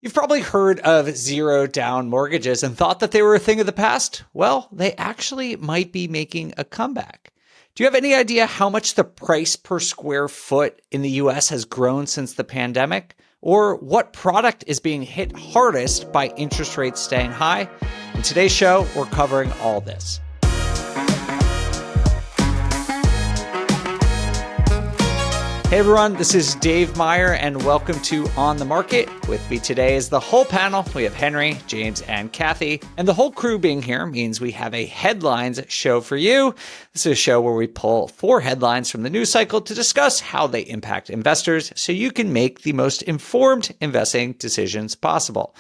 You've probably heard of zero down mortgages and thought that they were a thing of the past. Well, they actually might be making a comeback. Do you have any idea how much the price per square foot in the US has grown since the pandemic? Or what product is being hit hardest by interest rates staying high? In today's show, we're covering all this. Hey everyone, this is Dave Meyer and welcome to On the Market. With me today is the whole panel. We have Henry, James, and Kathy. And the whole crew being here means we have a headlines show for you. This is a show where we pull 4 headlines from the news cycle to discuss how they impact investors so you can make the most informed investing decisions possible.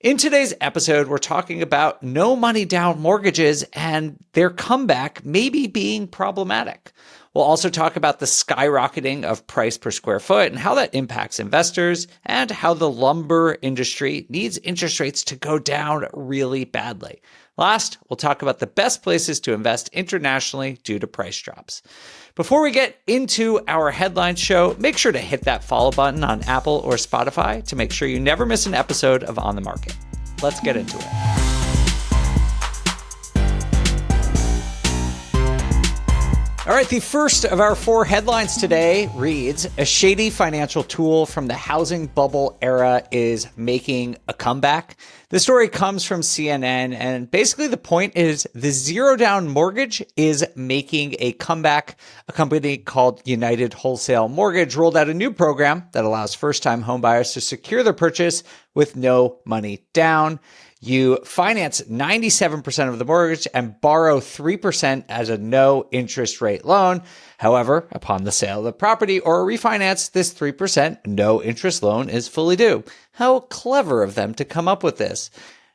In today's episode, we're talking about no money down mortgages and their comeback maybe being problematic. We'll also talk about the skyrocketing of price per square foot and how that impacts investors and how the lumber industry needs interest rates to go down really badly. Last, we'll talk about the best places to invest internationally due to price drops. Before we get into our headline show, make sure to hit that follow button on Apple or Spotify to make sure you never miss an episode of On the Market. Let's get into it. All right, the first of our 4 headlines today reads, a shady financial tool from the housing bubble era is making a comeback. The story comes from CNN, and basically the point is the zero down mortgage is making a comeback. A company called United Wholesale Mortgage rolled out a new program that allows first-time homebuyers to secure their purchase with no money down. You finance 97% of the mortgage and borrow 3% as a no interest rate loan. However, upon the sale of the property or a refinance, this 3% no interest loan is fully due. How clever of them to come up with this.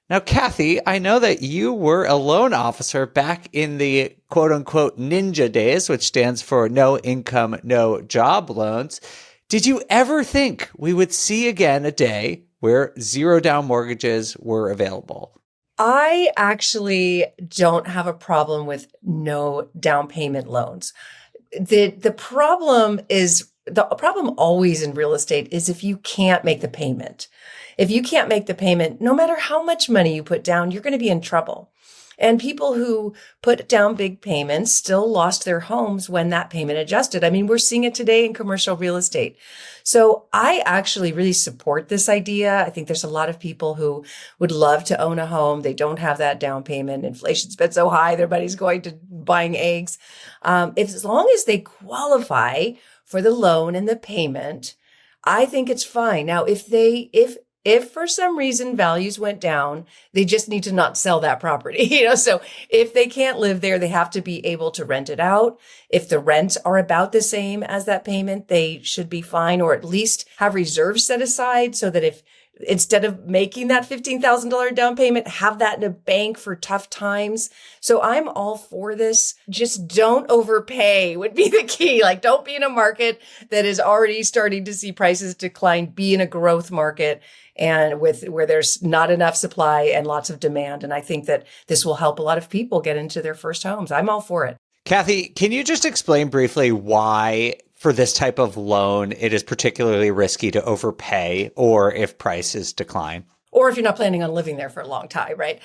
Now, Kathy, I know that you were a loan officer back in the quote unquote ninja days, which stands for no income, no job loans. Did you ever think we would see again a day where zero down mortgages were available? I actually don't have a problem with no down payment loans. The problem always in real estate is if you can't make the payment. If you can't make the payment, no matter how much money you put down, you're going to be in trouble. And people who put down big payments still lost their homes when that payment adjusted. I mean, we're seeing it today in commercial real estate. So I actually really support this idea. I think there's a lot of people who would love to own a home. They don't have that down payment. Inflation's been so high, everybody's going to buying eggs. As long as they qualify for the loan and the payment, I think it's fine. Now, if for some reason values went down, they just need to not sell that property, so if they can't live there, they have to be able to rent it out. If the rents are about the same as that payment, they should be fine, or at least have reserves set aside so that if instead of making that $15,000 down payment, have that in a bank for tough times. So I'm all for this. Just don't overpay would be the key. Like, don't be in a market that is already starting to see prices decline. Be in a growth market and where there's not enough supply and lots of demand. And I think that this will help a lot of people get into their first homes. I'm all for it. Kathy, can you just explain briefly why for this type of loan, it is particularly risky to overpay or if prices decline? Or if you're not planning on living there for a long time, right?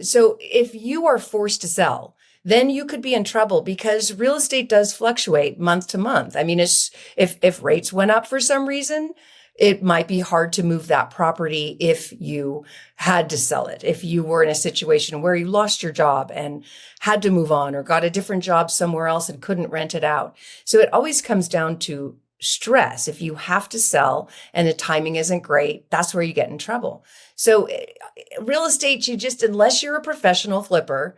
So if you are forced to sell, then you could be in trouble because real estate does fluctuate month to month. I mean, if rates went up for some reason, it might be hard to move that property if you had to sell it. If you were in a situation where you lost your job and had to move on or got a different job somewhere else and couldn't rent it out. So it always comes down to stress. If you have to sell and the timing isn't great, that's where you get in trouble. So real estate, unless you're a professional flipper,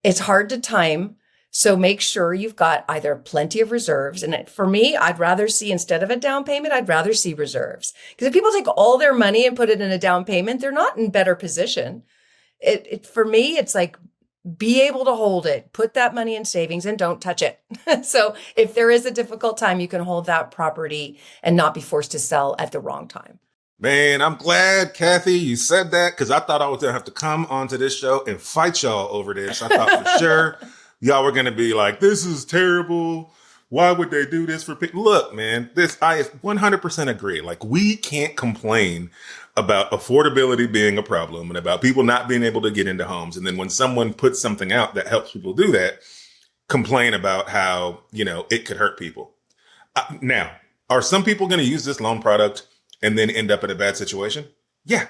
it's hard to time. So make sure you've got either plenty of reserves. And for me, I'd rather see, instead of a down payment, I'd rather see reserves. Because if people take all their money and put it in a down payment, they're not in better position. For me, it's like, be able to hold it, put that money in savings and don't touch it. So if there is a difficult time, you can hold that property and not be forced to sell at the wrong time. Man, I'm glad, Kathy, you said that, because I thought I was going to have to come onto this show and fight y'all over this. I thought for sure y'all were going to be like, this is terrible. why would they do this for people? Look, man, I 100% agree. Like, we can't complain about affordability being a problem and about people not being able to get into homes. And then when someone puts something out that helps people do that, complain about how, it could hurt people. Now, are some people going to use this loan product and then end up in a bad situation? Yeah.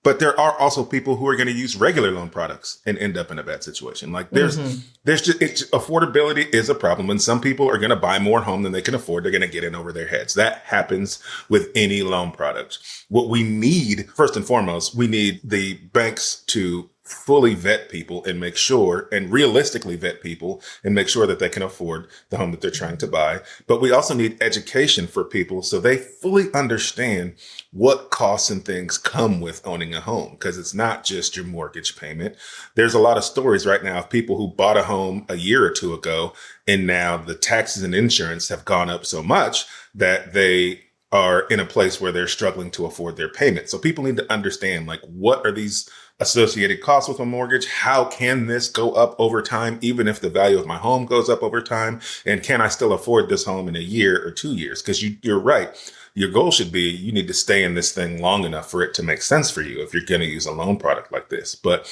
But there are also people who are going to use regular loan products and end up in a bad situation. Like affordability is a problem. And some people are going to buy more home than they can afford. They're going to get in over their heads. That happens with any loan product. What we need, first and foremost, we need the banks to fully vet people and make sure, and realistically vet people and make sure that they can afford the home that they're trying to buy. But we also need education for people so they fully understand what costs and things come with owning a home, because it's not just your mortgage payment. There's a lot of stories right now of people who bought a home a year or two ago, and now the taxes and insurance have gone up so much that they are in a place where they're struggling to afford their payment. So people need to understand, like, what are these associated costs with a mortgage? How can this go up over time, even if the value of my home goes up over time? And can I still afford this home in a year or 2 years? Because you're right. Your goal should be you need to stay in this thing long enough for it to make sense for you if you're going to use a loan product like this. But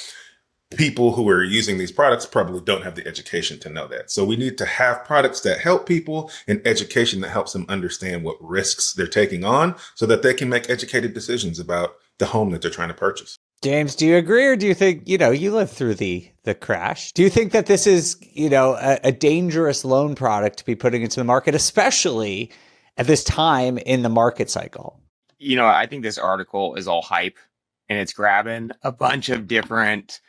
people who are using these products probably don't have the education to know that. So we need to have products that help people and education that helps them understand what risks they're taking on so that they can make educated decisions about the home that they're trying to purchase. James, do you agree, or do you think, you lived through the crash? Do you think that this is, a dangerous loan product to be putting into the market, especially at this time in the market cycle? I think this article is all hype, and it's grabbing a bunch of different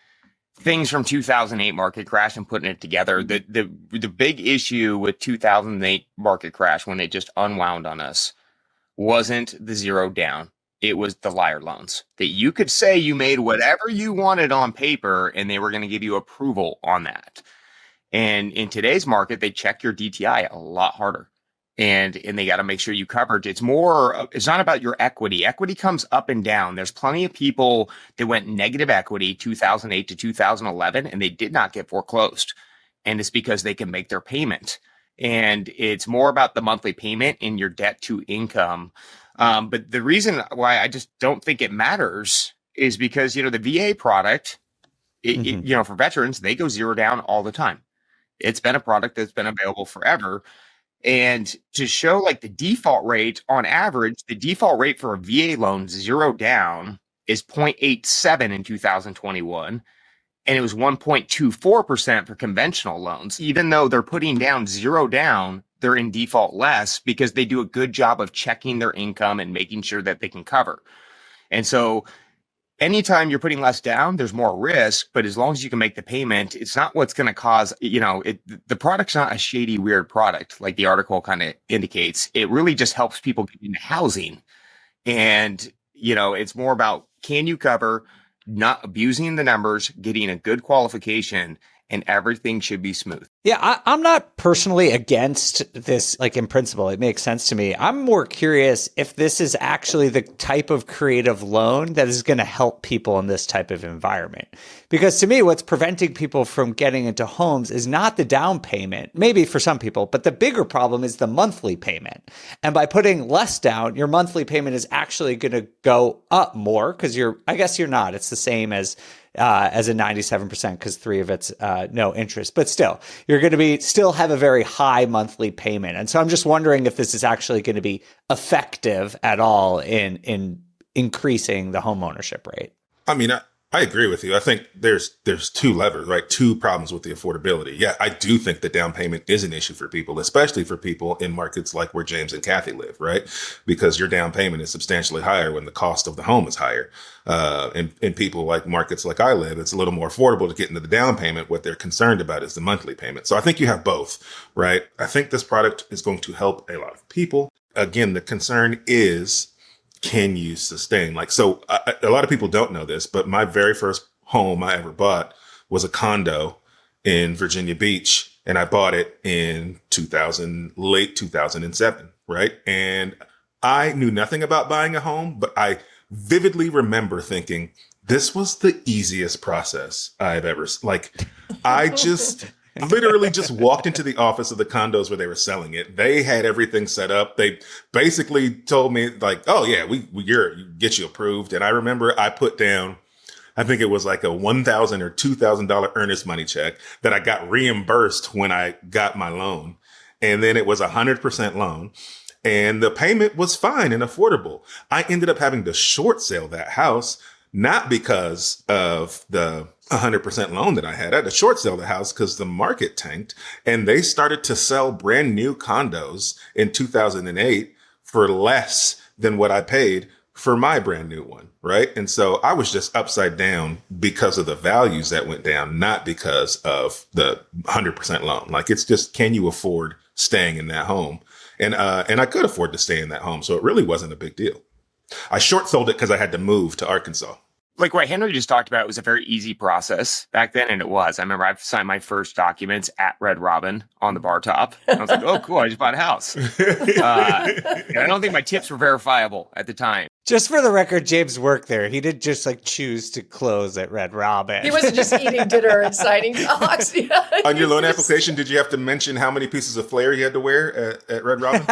things from 2008 market crash and putting it together. The big issue with 2008 market crash, when it just unwound on us, wasn't the zero down. It was the liar loans that you could say you made whatever you wanted on paper and they were going to give you approval on that. And in today's market, they check your DTI a lot harder. And they got to make sure you covered. It's not about your equity. Equity comes up and down. There's plenty of people that went negative equity 2008 to 2011 and they did not get foreclosed. And it's because they can make their payment. And it's more about the monthly payment and your debt to income. But the reason why I just don't think it matters is because, the VA product, for veterans, they go zero down all the time. It's been a product that's been available forever. And to show like the default rate on average, the default rate for a VA loan zero down is 0.87 in 2021. And it was 1.24% for conventional loans. Even though they're putting down zero down, they're in default less because they do a good job of checking their income and making sure that they can cover. And so anytime you're putting less down, there's more risk, but as long as you can make the payment, it's not what's going to cause, the product's not a shady, weird product like the article kind of indicates. It really just helps people get into housing. And, it's more about, can you cover, not abusing the numbers, getting a good qualification, and everything should be smooth. Yeah, I'm not personally against this, like in principle. It makes sense to me. I'm more curious if this is actually the type of creative loan that is going to help people in this type of environment. Because to me, what's preventing people from getting into homes is not the down payment, maybe for some people, but the bigger problem is the monthly payment. And by putting less down, your monthly payment is actually going to go up more because I guess you're not. It's the same as a 97% because 3 of it's no interest, but still you're going to still have a very high monthly payment. And so I'm just wondering if this is actually going to be effective at all in increasing the home ownership rate. I mean, I agree with you. I think there's two levers, right? Two problems with the affordability. Yeah, I do think the down payment is an issue for people, especially for people in markets like where James and Kathy live, right? Because your down payment is substantially higher when the cost of the home is higher. In people like markets like I live, it's a little more affordable to get into the down payment. What they're concerned about is the monthly payment. So I think you have both, right? I think this product is going to help a lot of people. Again, the concern is, can you sustain? A lot of people don't know this, but my very first home I ever bought was a condo in Virginia Beach, and I bought it in late 2007, right? And I knew nothing about buying a home, but I vividly remember thinking, this was the easiest process I've ever, I literally just walked into the office of the condos where they were selling it. They had everything set up. They basically told me like, oh yeah, we get you approved. And I remember I put down, I think it was like a $1,000 or $2,000 earnest money check that I got reimbursed when I got my loan. And then it was 100% loan. And the payment was fine and affordable. I ended up having to short sale that house, not because of the 100% loan that I had. I had to short sell the house because the market tanked and they started to sell brand new condos in 2008 for less than what I paid for my brand new one. Right. And so I was just upside down because of the values that went down, not because of the 100% loan. Like it's just, can you afford staying in that home? And I could afford to stay in that home. So it really wasn't a big deal. I short sold it because I had to move to Arkansas. Like what Henry just talked about was a very easy process back then, and it was. I remember I signed my first documents at Red Robin on the bar top. And I was like, oh, cool, I just bought a house. And I don't think my tips were verifiable at the time. Just for the record, James worked there. He did just like choose to close at Red Robin. He wasn't just eating dinner and signing docs. On your loan application, did you have to mention how many pieces of flair you had to wear at Red Robin?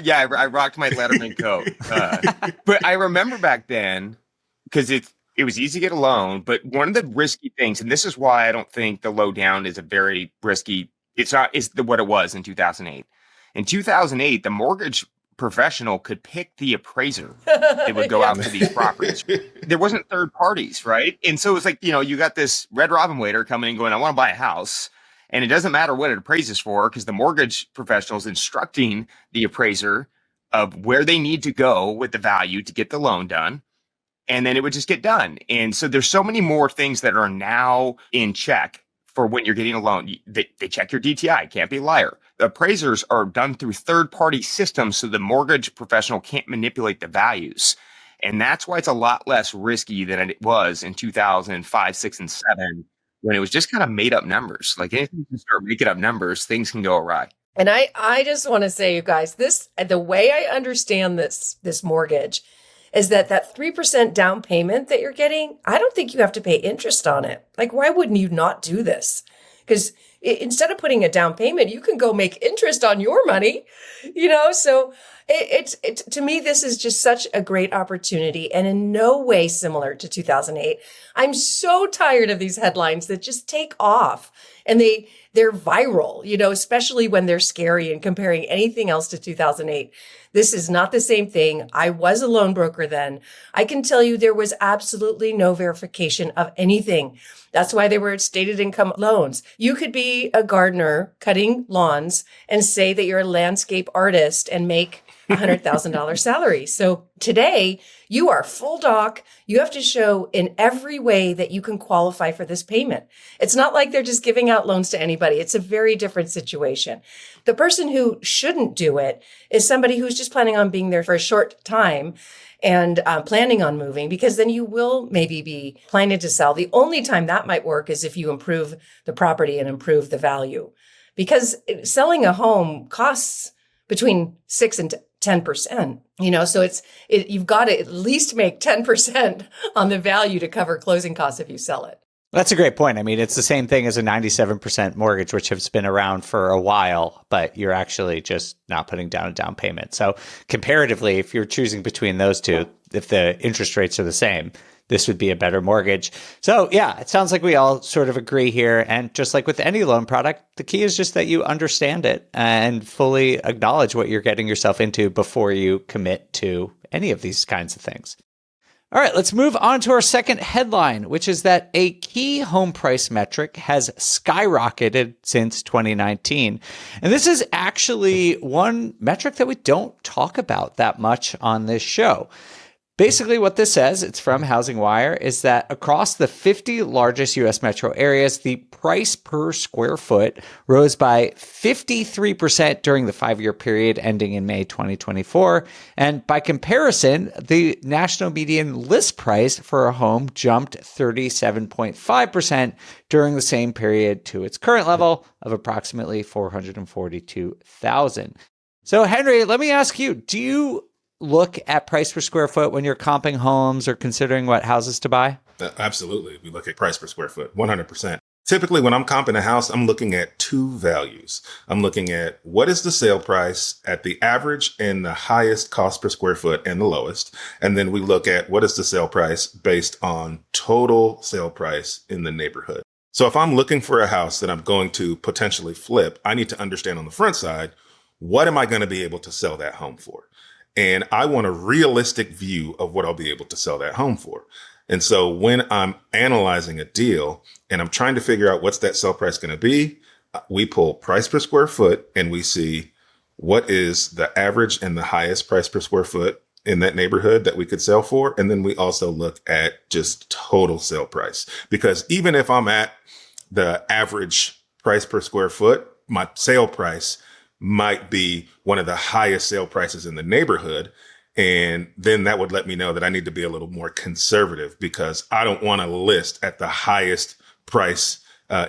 Yeah, I rocked my Letterman coat. But I remember back then, because it was easy to get a loan, but one of the risky things, and this is why I don't think the low down is a very risky, it's what it was in 2008. In 2008, the mortgage professional could pick the appraiser that would go out to these properties. There wasn't third parties, right? And so it's like, you got this Red Robin waiter coming and going, I want to buy a house. And it doesn't matter what it appraises for because the mortgage professional is instructing the appraiser of where they need to go with the value to get the loan done. And then it would just get done. And so there's so many more things that are now in check for when you're getting a loan. They check your DTI, can't be a liar. The appraisers are done through third-party systems, so the mortgage professional can't manipulate the values. And that's why it's a lot less risky than it was in 2005, 6, and 7, when it was just kind of made up numbers. Like anything you can start making up numbers, things can go awry. And I just want to say, you guys, the way I understand this mortgage is that 3% down payment that you're getting, I don't think you have to pay interest on it. Like, why wouldn't you not do this? Because instead of putting a down payment, you can go make interest on your money, so it's to me, this is just such a great opportunity and in no way similar to 2008. I'm so tired of these headlines that just take off and they're viral, especially when they're scary and comparing anything else to 2008. This is not the same thing. I was a loan broker then. I can tell you there was absolutely no verification of anything. That's why they were stated income loans. You could be a gardener cutting lawns and say that you're a landscape artist and make $100,000 salary. So today you are full doc. You have to show in every way that you can qualify for this payment. It's not like they're just giving out loans to anybody. It's a very different situation. The person who shouldn't do it is somebody who's just planning on being there for a short time and planning on moving, because then you will maybe be planning to sell. The only time that might work is if you improve the property and improve the value, because selling a home costs between 6 and 10%, so you've got to at least make 10% on the value to cover closing costs if you sell it. That's a great point. I mean, it's the same thing as a 97% mortgage, which has been around for a while, but you're actually just not putting down a down payment. So comparatively, if you're choosing between those two, if the interest rates are the same, this would be a better mortgage. So yeah, it sounds like we all sort of agree here. And just like with any loan product, the key is just that you understand it and fully acknowledge what you're getting yourself into before you commit to any of these kinds of things. All right, let's move on to our second headline, which is that a key home price metric has skyrocketed since 2019. And this is actually one metric that we don't talk about that much on this show. Basically, what this says, it's from Housing Wire, is that across the 50 largest U.S. metro areas, the price per square foot rose by 53% during the 5-year period ending in May 2024. And by comparison, the national median list price for a home jumped 37.5% during the same period to its current level of approximately $442,000. So, Henry, let me ask you, do you look at price per square foot when you're comping homes or considering what houses to buy? Absolutely. We look at price per square foot, 100%. Typically, when I'm comping a house, I'm looking at two values. I'm looking at what is the sale price at the average and the highest cost per square foot and the lowest. And then we look at what is the sale price based on total sale price in the neighborhood. So if I'm looking for a house that I'm going to potentially flip, I need to understand on the front side, what am I going to be able to sell that home for? And I want a realistic view of what I'll be able to sell that home for. And so when I'm analyzing a deal and I'm trying to figure out what's that sell price going to be, we pull price per square foot and we see what is the average and the highest price per square foot in that neighborhood that we could sell for. And then we also look at just total sale price, because even if I'm at the average price per square foot, my sale price might be one of the highest sale prices in the neighborhood. And then that would let me know that I need to be a little more conservative, because I don't want to list at the highest price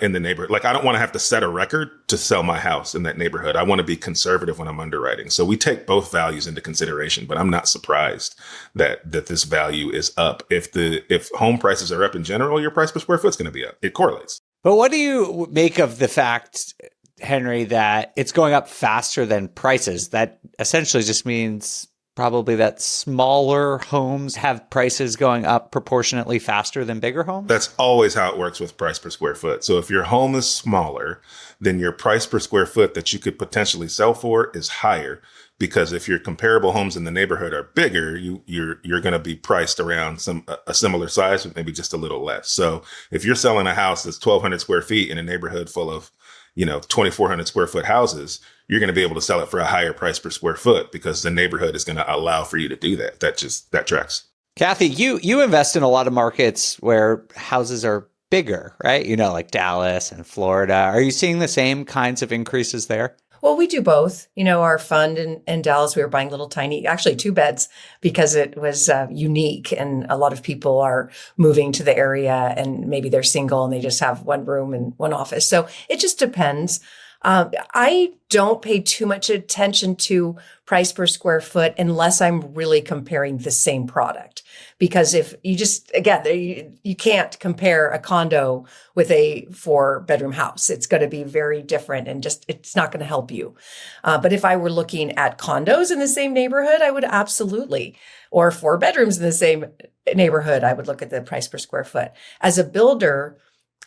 in the neighborhood. Like, I don't want to have to set a record to sell my house in that neighborhood. I want to be conservative when I'm underwriting. So we take both values into consideration, but I'm not surprised that this value is up. If home prices are up in general, your price per square foot is going to be up. It correlates. But what do you make of the fact, Henry, that it's going up faster than prices? That essentially just means probably that smaller homes have prices going up proportionately faster than bigger homes? That's always how it works with price per square foot. So if your home is smaller, then your price per square foot that you could potentially sell for is higher, because if your comparable homes in the neighborhood are bigger, you're going to be priced around a similar size, but maybe just a little less. So if you're selling a house that's 1,200 square feet in a neighborhood full of 2,400 square foot houses, you're going to be able to sell it for a higher price per square foot, because the neighborhood is going to allow for you to do that. That tracks. Kathy, you invest in a lot of markets where houses are bigger, right? Like Dallas and Florida. Are you seeing the same kinds of increases there? Well, we do both. Our fund in Dallas, we were buying little tiny, actually 2 beds, because it was unique. And a lot of people are moving to the area and maybe they're single and they just have one room and one office. So it just depends. I don't pay too much attention to price per square foot unless I'm really comparing the same product. Because if you you can't compare a condo with a 4-bedroom house. It's going to be very different and it's not going to help you. But if I were looking at condos in the same neighborhood, I would absolutely, or 4 bedrooms in the same neighborhood, I would look at the price per square foot. As a builder,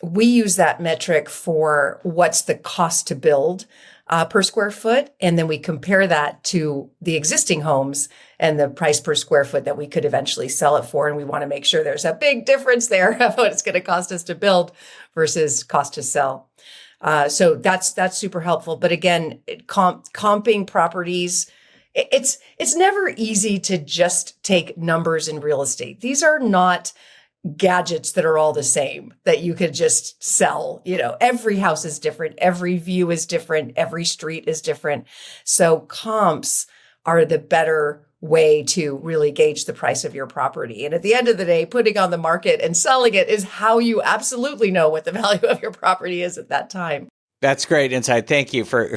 we use that metric for what's the cost to build per square foot. And then we compare that to the existing homes and the price per square foot that we could eventually sell it for. And we want to make sure there's a big difference there of what it's going to cost us to build versus cost to sell. So that's super helpful. But again, comping properties, it's never easy to just take numbers in real estate. These are not gadgets that are all the same that you could just sell. Every house is different. Every view is different. Every street is different. So comps are the better way to really gauge the price of your property. And at the end of the day, putting on the market and selling it is how you absolutely know what the value of your property is at that time. That's great insight. Thank you for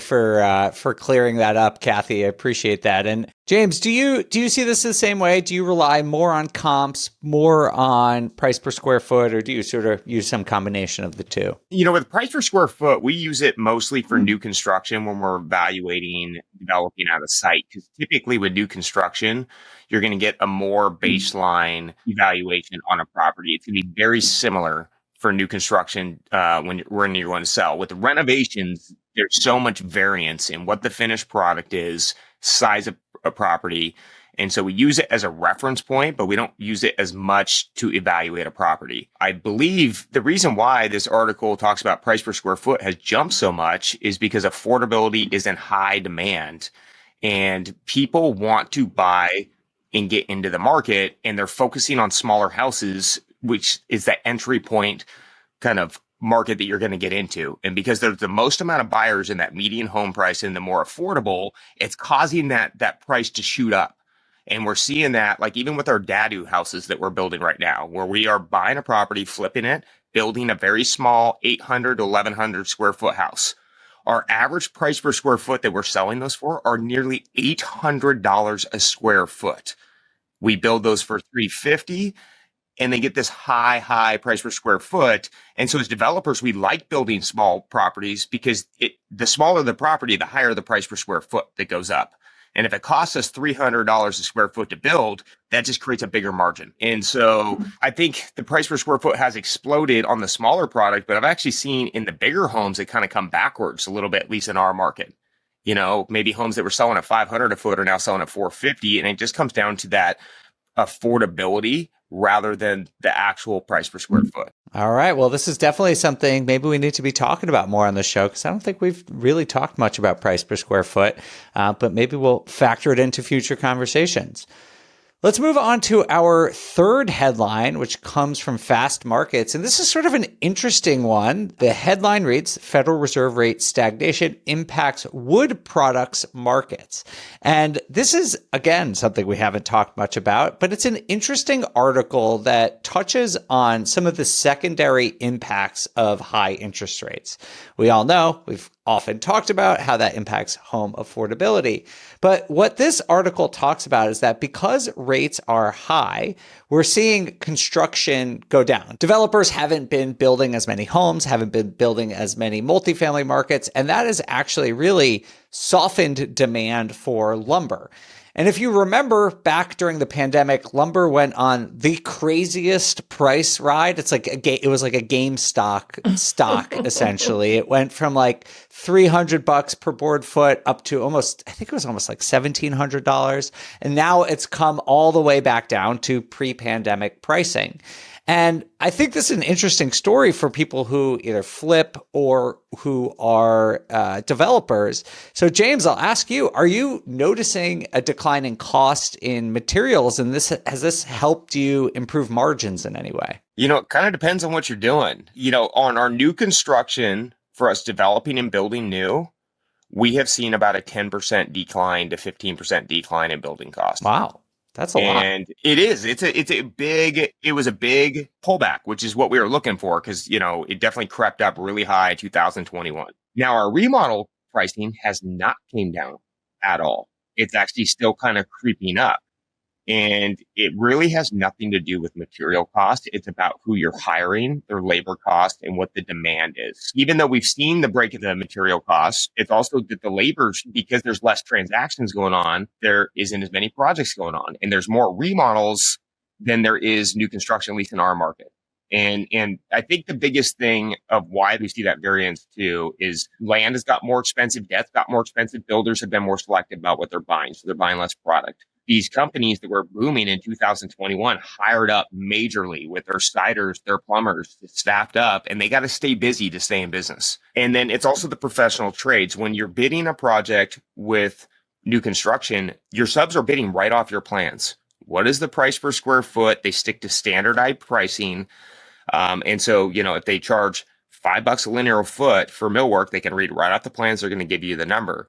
clearing that up, Kathy. I appreciate that. And James, do you see this the same way? Do you rely more on comps, more on price per square foot, or do you sort of use some combination of the two? With price per square foot, we use it mostly for new construction when we're evaluating developing out a site. Because typically with new construction, you're going to get a more baseline evaluation on a property. It's going to be very similar for new construction when you're going to sell. With the renovations, there's so much variance in what the finished product is, size of a property. And so we use it as a reference point, but we don't use it as much to evaluate a property. I believe the reason why this article talks about price per square foot has jumped so much is because affordability is in high demand and people want to buy and get into the market, and they're focusing on smaller houses, which is that entry point kind of market that you're going to get into. And because there's the most amount of buyers in that median home price and the more affordable, it's causing that price to shoot up. And we're seeing that like even with our dadu houses that we're building right now, where we are buying a property, flipping it, building a very small 800 to 1,100 square foot house. Our average price per square foot that we're selling those for are nearly $800 a square foot. We build those for $350. and they get this high price per square foot. And so as developers, we like building small properties because the smaller the property, the higher the price per square foot that goes up. And if it costs us $300 a square foot to build, that just creates a bigger margin. And so I think the price per square foot has exploded on the smaller product, but I've actually seen in the bigger homes, it kind of come backwards a little bit, at least in our market. Maybe homes that were selling at $500 a foot are now selling at $450. And it just comes down to that affordability rather than the actual price per square foot. All right. Well, this is definitely something maybe we need to be talking about more on the show, because I don't think we've really talked much about price per square foot, but maybe we'll factor it into future conversations. Let's move on to our third headline, which comes from Fast Markets. And this is sort of an interesting one. The headline reads, Federal Reserve rate stagnation impacts wood products markets. And this is, again, something we haven't talked much about, but it's an interesting article that touches on some of the secondary impacts of high interest rates. We all know, we've often talked about how that impacts home affordability. But what this article talks about is that because rates are high, we're seeing construction go down. Developers haven't been building as many homes, haven't been building as many multifamily markets, and that has actually really softened demand for lumber. And if you remember back during the pandemic, lumber went on the craziest price ride. It was like a GameStop stock, essentially. It went from like $300 per board foot up to almost like $1,700. And now it's come all the way back down to pre-pandemic pricing. And I think this is an interesting story for people who either flip or who are developers. So, James, I'll ask you, are you noticing a decline in cost in materials? And has this helped you improve margins in any way? It kind of depends on what you're doing. On our new construction, for us developing and building new, we have seen about a 10% decline to 15% decline in building costs. Wow. That's a lot. And it is. It was a big pullback, which is what we were looking for because, it definitely crept up really high in 2021. Now, our remodel pricing has not came down at all. It's actually still kind of creeping up. And it really has nothing to do with material cost. It's about who you're hiring, their labor cost, and what the demand is. Even though we've seen the break of the material costs, it's also that the labor, because there's less transactions going on, there isn't as many projects going on. And there's more remodels than there is new construction, at least in our market. And I think the biggest thing of why we see that variance too is land has got more expensive, debt's got more expensive, builders have been more selective about what they're buying. So they're buying less product. These companies that were booming in 2021 hired up majorly with their siders, their plumbers, staffed up, and they got to stay busy to stay in business. And then it's also the professional trades. When you're bidding a project with new construction, your subs are bidding right off your plans. What is the price per square foot? They stick to standardized pricing. And so, if they charge $5 a linear foot for millwork, they can read right off the plans. They're going to give you the number.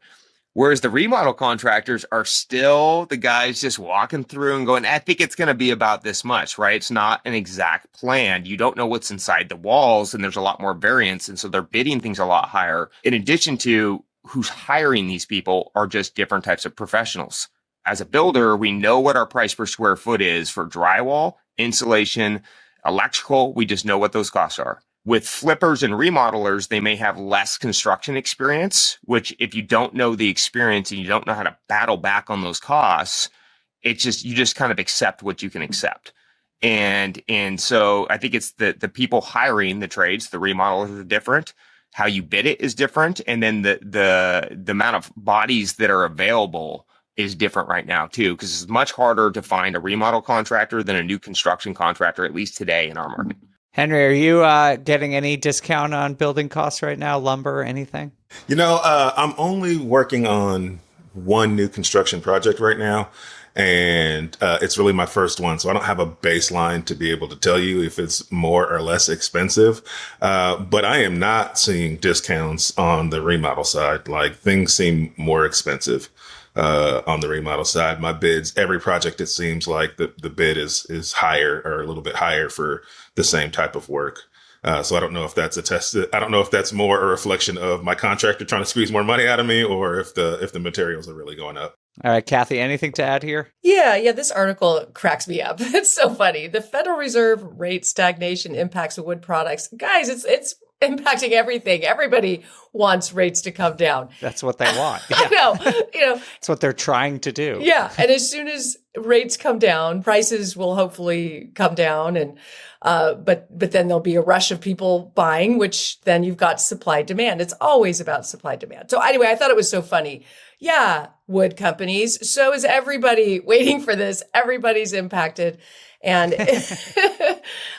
Whereas the remodel contractors are still the guys just walking through and going, I think it's going to be about this much, right? It's not an exact plan. You don't know what's inside the walls, and there's a lot more variance. And so they're bidding things a lot higher. In addition to who's hiring these people are just different types of professionals. As a builder, we know what our price per square foot is for drywall, insulation, electrical. We just know what those costs are. With flippers and remodelers, they may have less construction experience, which if you don't know the experience and you don't know how to battle back on those costs, you just kind of accept what you can accept. And so I think it's the people hiring the trades, the remodelers are different. How you bid it is different. And then the amount of bodies that are available is different right now too, because it's much harder to find a remodel contractor than a new construction contractor, at least today in our market. Henry, are you getting any discount on building costs right now, lumber or anything? I'm only working on one new construction project right now, and it's really my first one. So I don't have a baseline to be able to tell you if it's more or less expensive. But I am not seeing discounts on the remodel side. Like, things seem more expensive on the remodel side. My bids, every project, it seems like the bid is higher or a little bit higher for the same type of work. So I don't know if that's I don't know if that's more a reflection of my contractor trying to squeeze more money out of me, or if the materials are really going up. All right, Kathy, anything to add here? Yeah, this article cracks me up. It's so funny. The Federal Reserve rate stagnation impacts wood products. Guys, it's impacting everything. Everybody wants rates to come down. That's what they want. I know. It's what they're trying to do. Yeah, and as soon as rates come down, prices will hopefully come down, and but then there'll be a rush of people buying, which then you've got supply demand. It's always about supply demand. So anyway, I thought it was so funny. Yeah, wood companies. So is everybody waiting for this. Everybody's impacted. And,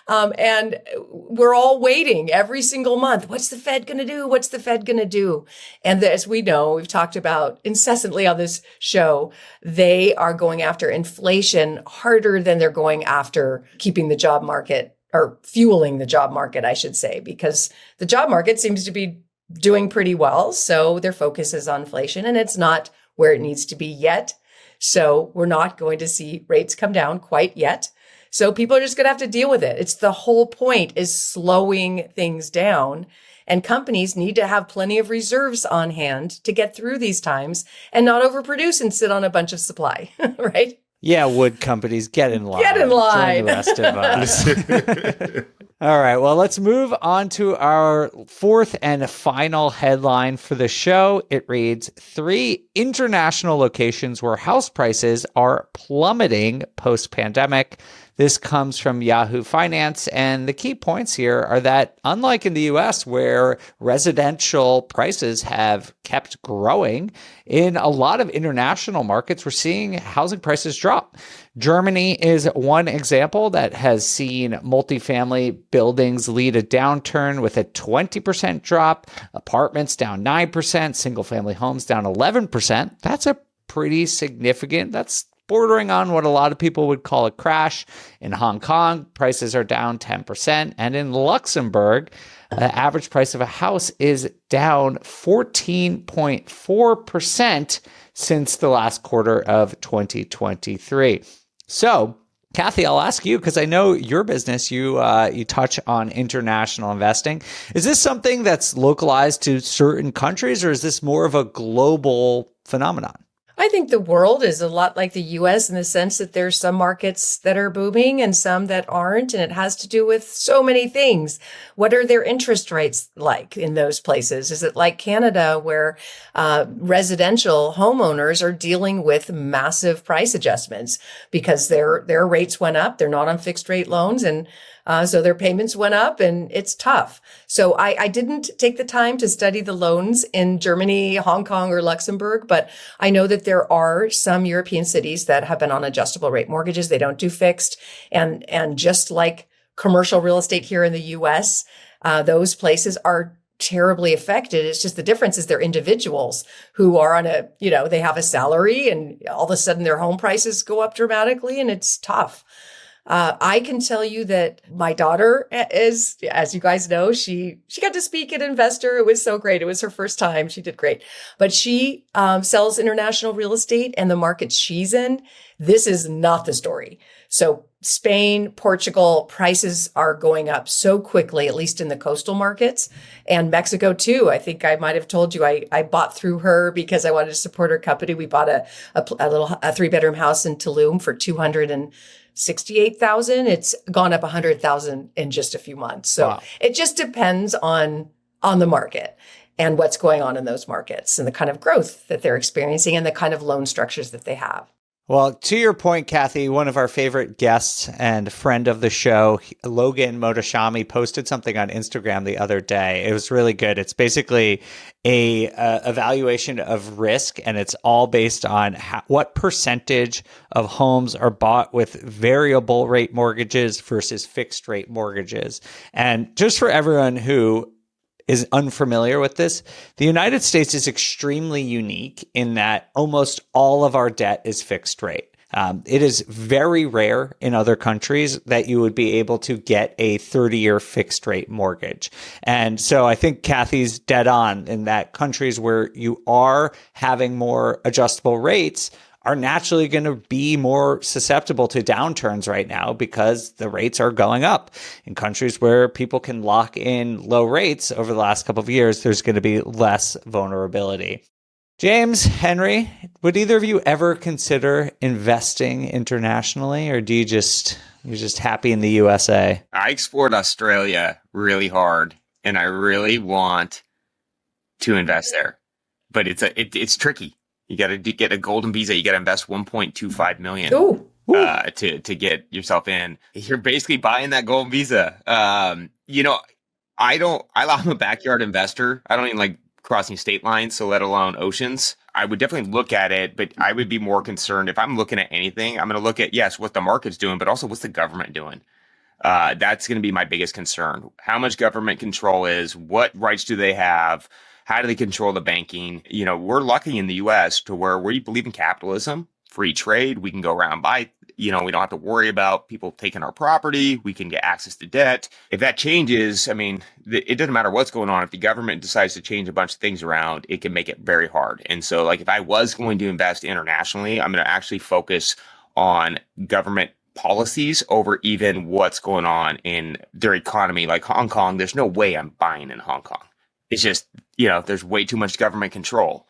and we're all waiting every single month. What's the Fed going to do? What's the Fed going to do? And as we know, we've talked about incessantly on this show, they are going after inflation harder than they're going after keeping the job market, or fueling the job market, I should say, because the job market seems to be doing pretty well. So their focus is on inflation, and it's not where it needs to be yet. So we're not going to see rates come down quite yet. So people are just going to have to deal with it. It's the whole point, is slowing things down. And companies need to have plenty of reserves on hand to get through these times and not overproduce and sit on a bunch of supply, right? Yeah, wood companies, get in line. Get in line. Join the rest of us. All right, well, let's move on to our fourth and final headline for the show. It reads, 3 international locations where house prices are plummeting post-pandemic. This comes from Yahoo Finance, and the key points here are that unlike in the US, where residential prices have kept growing, in a lot of international markets, we're seeing housing prices drop. Germany is one example that has seen multifamily buildings lead a downturn with a 20% drop, apartments down 9%, single-family homes down 11%. That's a pretty significant, that's bordering on what a lot of people would call a crash. In Hong Kong, prices are down 10%. And in Luxembourg, the average price of a house is down 14.4% since the last quarter of 2023. So, Kathy, I'll ask you, because I know your business, you touch on international investing. Is this something that's localized to certain countries, or is this more of a global phenomenon? I think the world is a lot like the US in the sense that there's some markets that are booming and some that aren't. And it has to do with so many things. What are their interest rates like in those places? Is it like Canada, where residential homeowners are dealing with massive price adjustments because their rates went up? They're not on fixed rate loans, and so their payments went up, and it's tough. So I didn't take the time to study the loans in Germany, Hong Kong, or Luxembourg, but I know that there are some European cities that have been on adjustable rate mortgages. They don't do fixed. And just like commercial real estate here in the US, those places are terribly affected. It's just the difference is they're individuals who are on they have a salary, and all of a sudden their home prices go up dramatically, and it's tough. I can tell you that my daughter is, as you guys know, she got to speak at Investor. It was so great. It was her first time. She did great. But she sells international real estate, and the markets she's in, this is not the story. So Spain, Portugal, prices are going up so quickly, at least in the coastal markets, and Mexico too. I think I might have told you I bought through her because I wanted to support her company. We bought a little 3-bedroom house in Tulum for $268,000. It's gone up $100,000 in just a few months. So wow. It just depends on the market and what's going on in those markets and the kind of growth that they're experiencing and the kind of loan structures that they have. Well, to your point, Kathy, one of our favorite guests and friend of the show, Logan Motoshami, posted something on Instagram the other day. It was really good. It's basically a evaluation of risk, and it's all based on what percentage of homes are bought with variable rate mortgages versus fixed rate mortgages. And just for everyone who is unfamiliar with this, the United States is extremely unique in that almost all of our debt is fixed rate. It is very rare in other countries that you would be able to get a 30-year fixed rate mortgage. And so I think Kathy's dead on in that countries where you are having more adjustable rates are naturally going to be more susceptible to downturns right now because the rates are going up. In countries where people can lock in low rates over the last couple of years, there's going to be less vulnerability. James, Henry, would either of you ever consider investing internationally, or you're just happy in the USA? I explored Australia really hard, and I really want to invest there, but it's tricky. You got to get a golden visa. You got to invest 1.25 million to get yourself in. You're basically buying that golden visa. I'm a backyard investor. I don't even like crossing state lines, so let alone oceans. I would definitely look at it, but I would be more concerned if I'm looking at anything. I'm going to look at, yes, what the market's doing, but also what's the government doing. That's going to be my biggest concern. How much government control is, what rights do they have? How do they control the banking? We're lucky in the US to where we believe in capitalism, free trade. We can go around and buy, we don't have to worry about people taking our property. We can get access to debt. If that changes, it doesn't matter what's going on. If the government decides to change a bunch of things around, it can make it very hard. And so like, if I was going to invest internationally, I'm going to actually focus on government policies over even what's going on in their economy. Like Hong Kong, there's no way I'm buying in Hong Kong. It's just, there's way too much government control.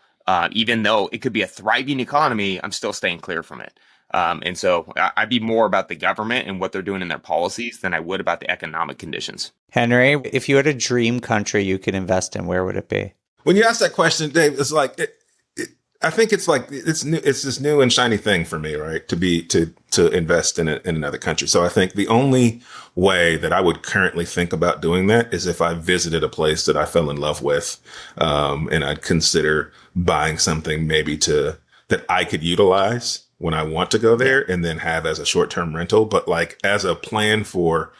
Even though it could be a thriving economy, I'm still staying clear from it. And so I'd be more about the government and what they're doing in their policies than I would about the economic conditions. Henry, if you had a dream country you could invest in, where would it be? When you ask that question, Dave, it's like, I think it's like, it's new, it's this new and shiny thing for me, right? To invest in another country. So I think the only way that I would currently think about doing that is if I visited a place that I fell in love with, and I'd consider buying something maybe that I could utilize when I want to go there and then have as a short-term rental. But like as a plan for,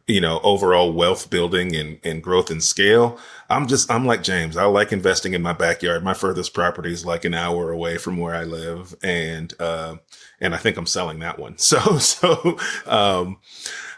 overall wealth building and growth and scale, I'm like James. I like investing in my backyard. My furthest property is like an hour away from where I live. And I think I'm selling that one.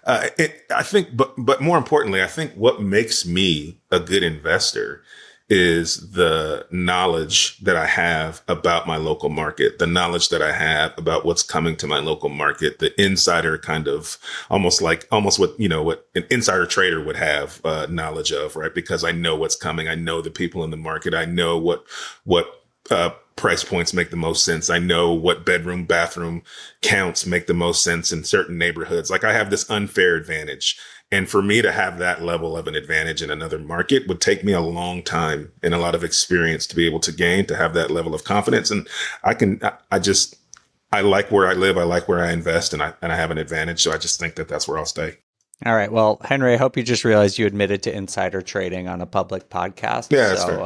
I think, but more importantly, I think what makes me a good investor is the knowledge that I have about my local market, the knowledge that I have about what's coming to my local market, the insider kind of almost what an insider trader would have knowledge of, right? Because I know what's coming. I know the people in the market. I know what price points make the most sense. I know what bedroom, bathroom counts make the most sense in certain neighborhoods. Like I have this unfair advantage. And for me to have that level of an advantage in another market would take me a long time and a lot of experience to be able to gain, to have that level of confidence. And I like where I live. I like where I invest and I have an advantage. So I just think that that's where I'll stay. All right. Well, Henry, I hope you just realized you admitted to insider trading on a public podcast. Yeah, that's fair.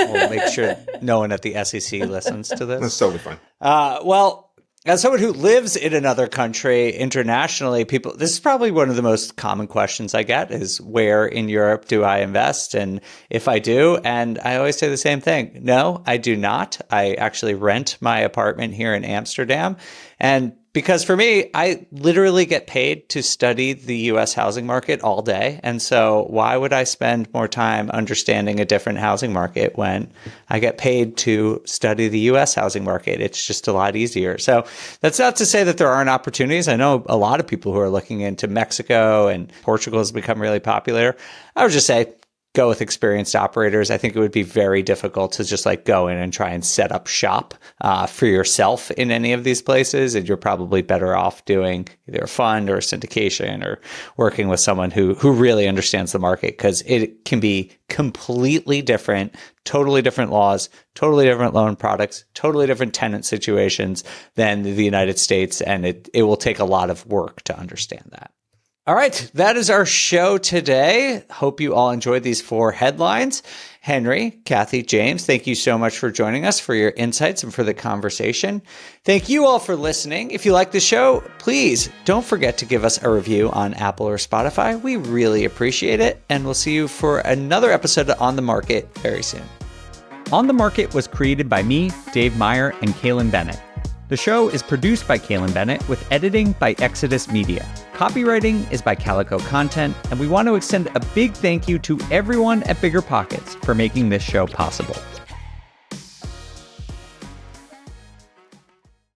We'll make sure no one at the SEC listens to this. That's totally fine. Well, as someone who lives in another country internationally, this is probably one of the most common questions I get is where in Europe do I invest? And if I do, and I always say the same thing. No, I do not. I actually rent my apartment here in Amsterdam. And because for me, I literally get paid to study the US housing market all day. And so why would I spend more time understanding a different housing market when I get paid to study the US housing market? It's just a lot easier. So that's not to say that there aren't opportunities. I know a lot of people who are looking into Mexico, and Portugal has become really popular. I would just say, go with experienced operators. I think it would be very difficult to just like go in and try and set up shop for yourself in any of these places. And you're probably better off doing either a fund or a syndication or working with someone who really understands the market, because it can be completely different, totally different laws, totally different loan products, totally different tenant situations than the United States. And it will take a lot of work to understand that. All right, that is our show today. Hope you all enjoyed these 4 headlines. Henry, Kathy, James, thank you so much for joining us, for your insights and for the conversation. Thank you all for listening. If you like the show, please don't forget to give us a review on Apple or Spotify. We really appreciate it. And we'll see you for another episode of On the Market very soon. On the Market was created by me, Dave Meyer, and Kaylin Bennett. The show is produced by Kaylin Bennett with editing by Exodus Media. Copywriting is by Calico Content, and we want to extend a big thank you to everyone at BiggerPockets for making this show possible.